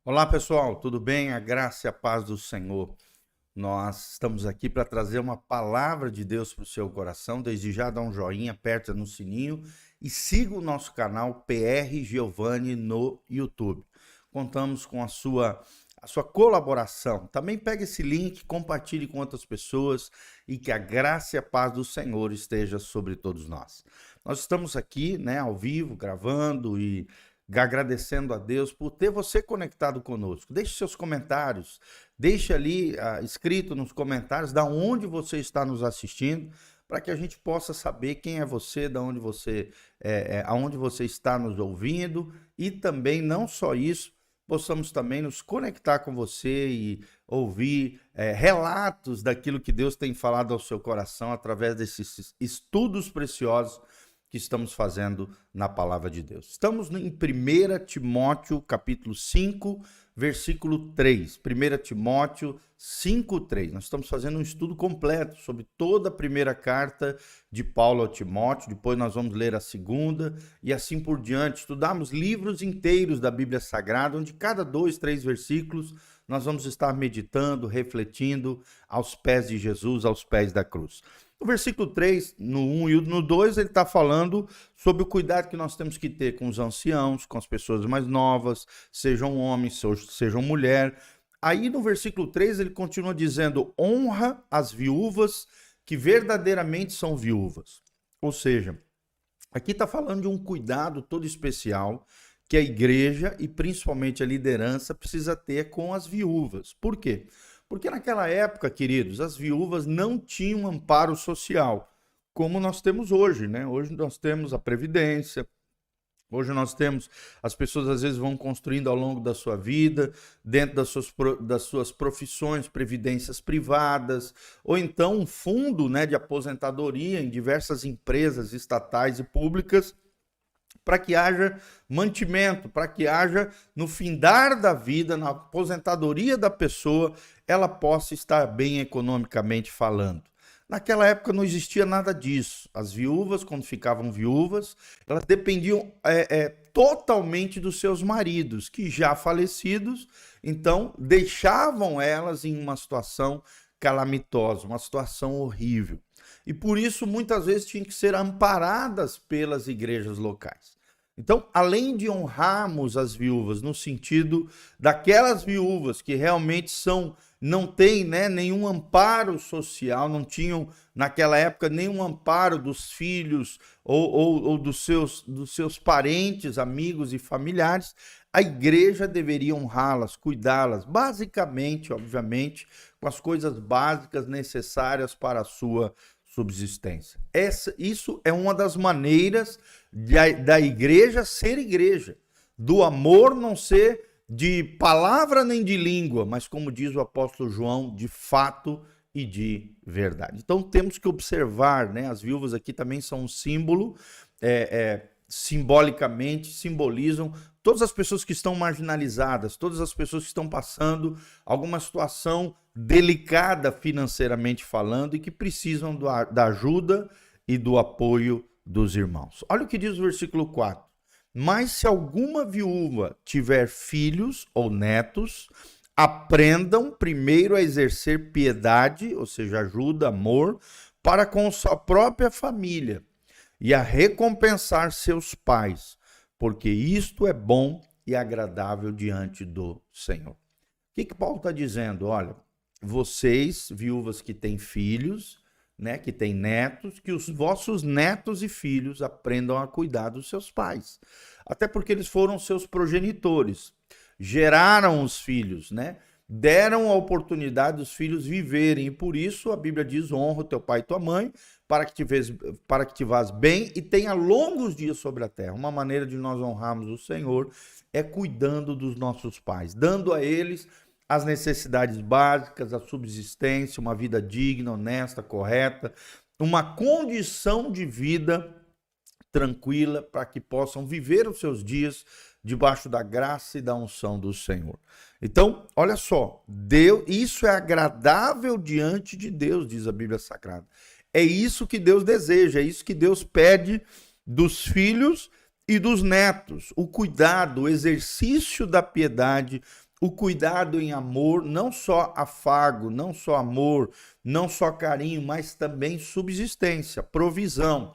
Olá pessoal, tudo bem? A graça e a paz do Senhor. Nós estamos aqui para trazer uma palavra de Deus para o seu coração. Desde já dá um joinha, aperta no sininho e siga o nosso canal PR Giovanni no YouTube. Contamos com a sua colaboração. Também pegue esse link, compartilhe com outras pessoas e que a graça e a paz do Senhor esteja sobre todos nós. Nós estamos aqui, ao vivo, gravando e agradecendo a Deus por ter você conectado conosco. Deixe seus comentários, deixe ali escrito nos comentários da onde você está nos assistindo, para que a gente possa saber quem é você, da onde você aonde você está nos ouvindo, e também não só isso, possamos também nos conectar com você e ouvir relatos daquilo que Deus tem falado ao seu coração através desses estudos preciosos que estamos fazendo na palavra de Deus. Estamos em 1 Timóteo, capítulo 5, versículo 3. 1 Timóteo 5, 3. Nós estamos fazendo um estudo completo sobre toda a primeira carta de Paulo a Timóteo, depois nós vamos ler a segunda e assim por diante. Estudamos livros inteiros da Bíblia Sagrada, onde cada 2, 3 versículos nós vamos estar meditando, refletindo aos pés de Jesus, aos pés da cruz. No versículo 3, no 1 e no 2, ele está falando sobre o cuidado que nós temos que ter com os anciãos, com as pessoas mais novas, sejam homens, sejam mulher. Aí no versículo 3 ele continua dizendo: honra as viúvas que verdadeiramente são viúvas. Ou seja, aqui está falando de um cuidado todo especial que a igreja e principalmente a liderança precisa ter com as viúvas. Por quê? Porque naquela época, queridos, as viúvas não tinham amparo social, como nós temos hoje, né? Hoje nós temos a Previdência, hoje nós temos, as pessoas às vezes vão construindo ao longo da sua vida, dentro das suas profissões, previdências privadas, ou então um fundo, de aposentadoria em diversas empresas estatais e públicas, para que haja mantimento, para que haja, no findar da vida, na aposentadoria da pessoa, ela possa estar bem economicamente falando. Naquela época não existia nada disso. As viúvas, quando ficavam viúvas, elas dependiam totalmente dos seus maridos, que já falecidos, então deixavam elas em uma situação calamitosa, uma situação horrível. E por isso, muitas vezes, tinham que ser amparadas pelas igrejas locais. Então, além de honrarmos as viúvas, no sentido daquelas viúvas que realmente não têm nenhum amparo social, não tinham, naquela época, nenhum amparo dos filhos ou dos seus parentes, amigos e familiares, a igreja deveria honrá-las, cuidá-las, basicamente, obviamente, com as coisas básicas necessárias para a sua subsistência. Isso é uma das maneiras da igreja ser igreja, do amor não ser de palavra nem de língua, mas como diz o apóstolo João, de fato e de verdade. Então temos que observar, as viúvas aqui também são um símbolo, simbolicamente simbolizam todas as pessoas que estão marginalizadas, todas as pessoas que estão passando alguma situação delicada financeiramente falando e que precisam da ajuda e do apoio dos irmãos. Olha o que diz o versículo 4. Mas se alguma viúva tiver filhos ou netos, aprendam primeiro a exercer piedade, ou seja, ajuda, amor, para com sua própria família e a recompensar seus pais, porque isto é bom e agradável diante do Senhor. O que Paulo está dizendo? Olha, vocês, viúvas que têm filhos, que têm netos, que os vossos netos e filhos aprendam a cuidar dos seus pais. Até porque eles foram seus progenitores, geraram os filhos, deram a oportunidade dos filhos viverem. E por isso a Bíblia diz: honra o teu pai e tua mãe, para que te vás bem e tenha longos dias sobre a terra. Uma maneira de nós honrarmos o Senhor é cuidando dos nossos pais, dando a eles as necessidades básicas, a subsistência, uma vida digna, honesta, correta, uma condição de vida tranquila para que possam viver os seus dias debaixo da graça e da unção do Senhor. Então, olha só, isso é agradável diante de Deus, diz a Bíblia Sagrada. É isso que Deus deseja, é isso que Deus pede dos filhos e dos netos, o cuidado, o exercício da piedade o cuidado em amor, não só afago, não só amor, não só carinho, mas também subsistência, provisão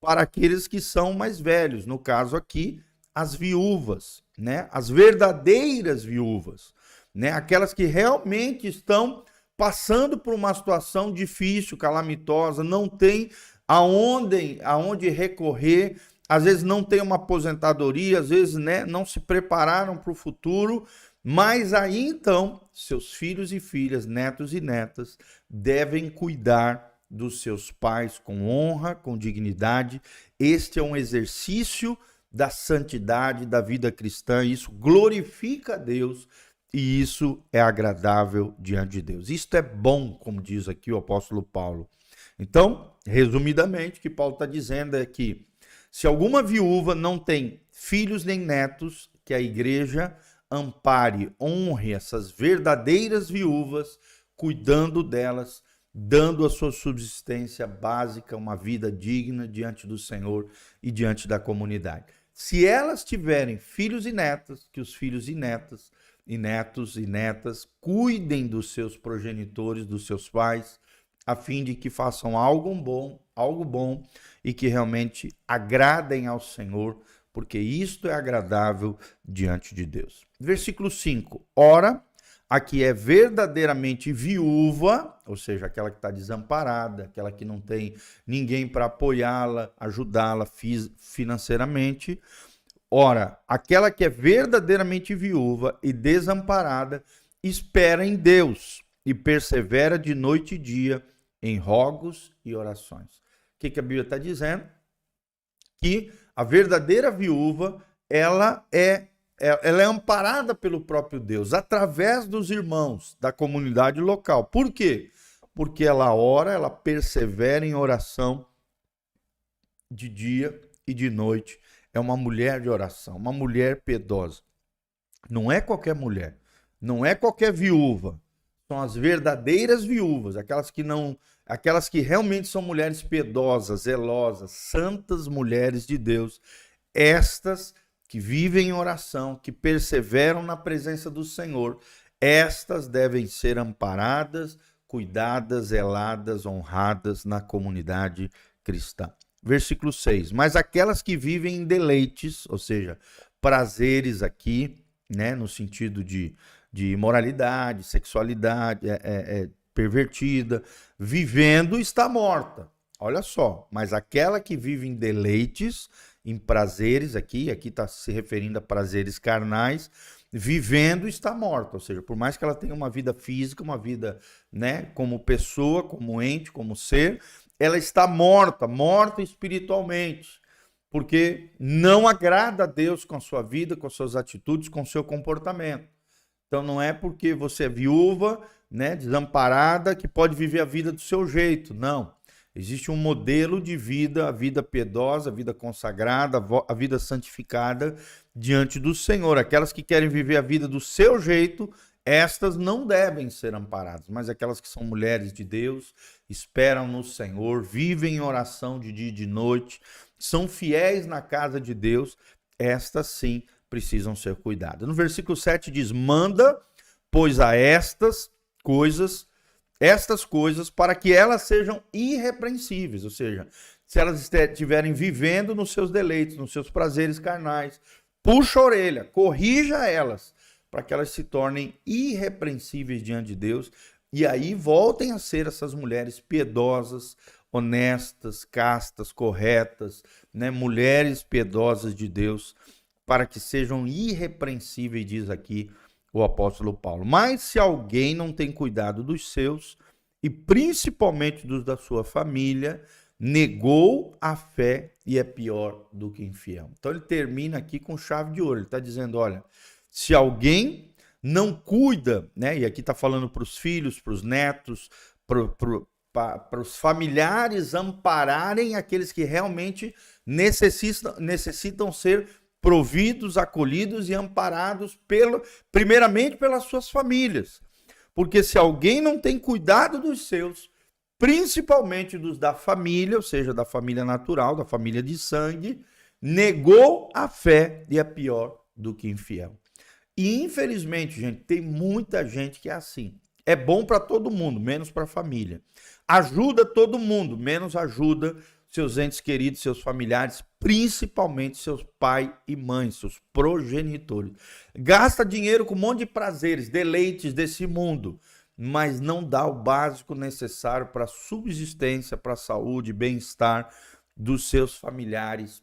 para aqueles que são mais velhos, no caso aqui, as viúvas, né? As verdadeiras viúvas, né? Aquelas que realmente estão passando por uma situação difícil, calamitosa, não tem aonde recorrer, às vezes não tem uma aposentadoria, às vezes, né, não se prepararam para o futuro, mas aí então, seus filhos e filhas, netos e netas, devem cuidar dos seus pais com honra, com dignidade. Este é um exercício da santidade da vida cristã, isso glorifica a Deus e isso é agradável diante de Deus. Isto é bom, como diz aqui o apóstolo Paulo. Então, resumidamente, o que Paulo está dizendo é que se alguma viúva não tem filhos nem netos, que a igreja ampare, honre essas verdadeiras viúvas, cuidando delas, dando a sua subsistência básica, uma vida digna diante do Senhor e diante da comunidade. Se elas tiverem filhos e netas, que os filhos e netas, e netos e netas cuidem dos seus progenitores, dos seus pais, a fim de que façam algo bom e que realmente agradem ao Senhor, porque isto é agradável diante de Deus. Versículo 5. Ora, a que é verdadeiramente viúva, ou seja, aquela que está desamparada, aquela que não tem ninguém para apoiá-la, ajudá-la financeiramente. Ora, aquela que é verdadeiramente viúva e desamparada, espera em Deus e persevera de noite e dia em rogos e orações. O que a Bíblia está dizendo? Que a verdadeira viúva, ela é amparada pelo próprio Deus, através dos irmãos da comunidade local. Por quê? Porque ela ora, ela persevera em oração de dia e de noite. É uma mulher de oração, uma mulher piedosa. Não é qualquer mulher, não é qualquer viúva. São as verdadeiras viúvas, aquelas que realmente são mulheres piedosas, zelosas, santas mulheres de Deus. Estas que vivem em oração, que perseveram na presença do Senhor, estas devem ser amparadas, cuidadas, zeladas, honradas na comunidade cristã. Versículo 6. Mas aquelas que vivem em deleites, ou seja, prazeres aqui, né, no sentido de imoralidade, sexualidade, pervertida, vivendo está morta. Olha só, mas aquela que vive em deleites, em prazeres, aqui está se referindo a prazeres carnais, vivendo está morta, ou seja, por mais que ela tenha uma vida física, uma vida, né, como pessoa, como ente, como ser, ela está morta espiritualmente, porque não agrada a Deus com a sua vida, com as suas atitudes, com o seu comportamento. Então não é porque você é viúva, né, desamparada, que pode viver a vida do seu jeito, não. Existe um modelo de vida, a vida piedosa, a vida consagrada, a vida santificada diante do Senhor. Aquelas que querem viver a vida do seu jeito, estas não devem ser amparadas, mas aquelas que são mulheres de Deus, esperam no Senhor, vivem em oração de dia e de noite, são fiéis na casa de Deus, estas sim precisam ser cuidadas. No versículo 7 diz: manda, pois a estas coisas para que elas sejam irrepreensíveis, ou seja, se elas estiverem vivendo nos seus deleites, nos seus prazeres carnais, puxa a orelha, corrija elas, para que elas se tornem irrepreensíveis diante de Deus, e aí voltem a ser essas mulheres piedosas, honestas, castas, corretas, né? Mulheres piedosas de Deus, para que sejam irrepreensíveis, diz aqui o apóstolo Paulo. Mas se alguém não tem cuidado dos seus, e principalmente dos da sua família, negou a fé e é pior do que infiel. Então ele termina aqui com chave de ouro. Ele está dizendo, olha, se alguém não cuida, né? E aqui está falando para os filhos, para os netos, para os familiares ampararem aqueles que realmente necessitam ser providos, acolhidos e amparados primeiramente pelas suas famílias. Porque se alguém não tem cuidado dos seus, principalmente dos da família, ou seja, da família natural, da família de sangue, negou a fé e é pior do que infiel. E infelizmente, gente, tem muita gente que é assim. É bom para todo mundo, menos para a família. Ajuda todo mundo, menos ajuda seus entes queridos, seus familiares, principalmente seus pai e mãe, seus progenitores. Gasta dinheiro com um monte de prazeres, deleites desse mundo, mas não dá o básico necessário para a subsistência, para a saúde, bem-estar dos seus familiares.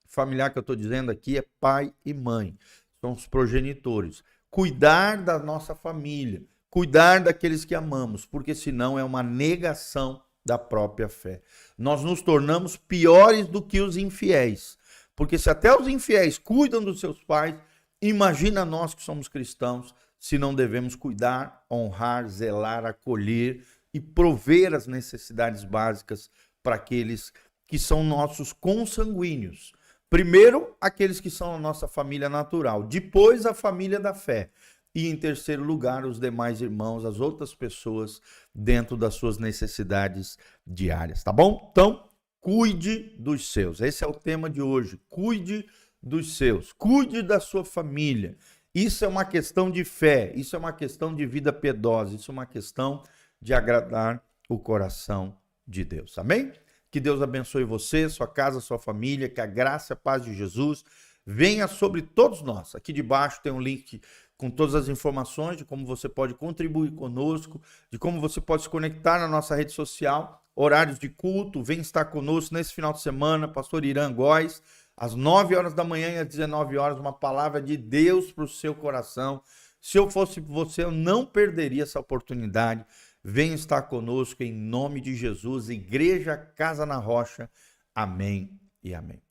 Familiar que eu estou dizendo aqui é pai e mãe, são os progenitores. Cuidar da nossa família, cuidar daqueles que amamos, porque senão é uma negação da própria fé. Nós nos tornamos piores do que os infiéis, porque se até os infiéis cuidam dos seus pais, imagina nós que somos cristãos, se não devemos cuidar, honrar, zelar, acolher e prover as necessidades básicas para aqueles que são nossos consanguíneos. Primeiro, aqueles que são a nossa família natural, depois a família da fé e, em terceiro lugar, os demais irmãos, as outras pessoas dentro das suas necessidades diárias, tá bom? Então, cuide dos seus. Esse é o tema de hoje. Cuide dos seus. Cuide da sua família. Isso é uma questão de fé, isso é uma questão de vida piedosa, isso é uma questão de agradar o coração de Deus. Amém? Que Deus abençoe você, sua casa, sua família, que a graça e a paz de Jesus venha sobre todos nós. Aqui debaixo tem um link com todas as informações de como você pode contribuir conosco, de como você pode se conectar na nossa rede social, horários de culto, vem estar conosco nesse final de semana, pastor Irã Góes, às 9 horas da manhã e às 19 horas, uma palavra de Deus para o seu coração. Se eu fosse você, eu não perderia essa oportunidade. Venha estar conosco em nome de Jesus, Igreja Casa na Rocha. Amém e amém.